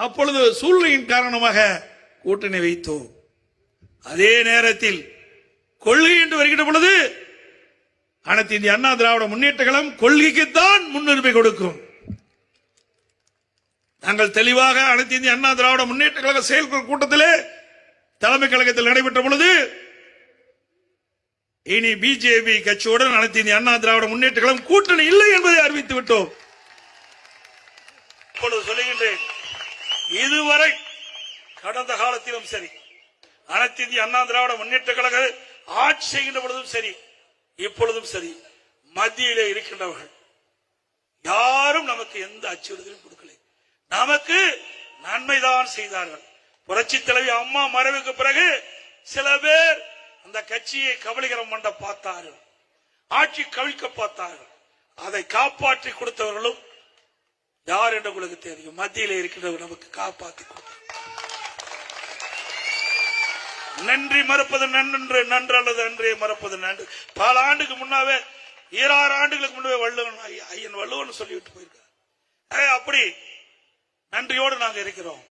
அப்பொழுது சூழ்நிலையின் காரணமாக கூட்டணி வைத்தோம். அதே நேரத்தில் கொள்கை என்று வருகின்ற பொழுது அனைத்து இந்திய அண்ணா திராவிட முன்னேற்ற கழகம் கொள்கைக்குத்தான் முன்னுரிமை கொடுக்கும். நாங்கள் தெளிவாக அனைத்து இந்திய அண்ணா திராவிட முன்னேற்ற கழக செயற்குழு கூட்டத்திலே தலைமை கழகத்தில் நடைபெற்ற பொழுது இனி பிஜேபி கட்சியுடன் அனைத்து இந்திய அண்ணா திராவிட முன்னேற்ற கழகம் கூட்டணி இல்லை என்பதை அறிவித்து விட்டோம். இப்பொழுது சொல்லுகின்றேன், இதுவரை கடந்த காலத்திலும் சரி, அனைத்து இந்திய அண்ணா திராவிட முன்னேற்ற கழக ஆட்சி செய்கின்ற பொழுதும் சரி, இப்பொழுதும் சரி, மத்தியிலே இருக்கின்றவர்கள் யாரும் நமக்கு எந்த அச்சுறுத்தலும் கொடுக்கல. நமக்கு நன்மைதான் செய்தார்கள். புரட்சி தலைவி அம்மா மறைவுக்கு பிறகு சில பேர் அந்த கட்சியை கபலீகரம் பண்ண பார்த்தார்கள், ஆட்சி கவிழ்க்க பார்த்தார்கள். அதை காப்பாற்றி கொடுத்தவர்களும் யார் என்று உங்களுக்கு தெரியும். மத்தியிலே இருக்கின்றவர்கள் நமக்கு காப்பாற்றி கொடுத்தார். நன்றி மறப்பது நன்று, நன்று அல்லது நன்றியை மறப்பது நன்று. பல ஆண்டுக்கு முன்னாவே 26 ஆண்டுகளுக்கு முன்னே வள்ளுவன் ஐயன் வள்ளுவன் சொல்லிவிட்டு போயிருக்கார். அப்படி நன்றியோடு நாங்க இருக்கிறோம்.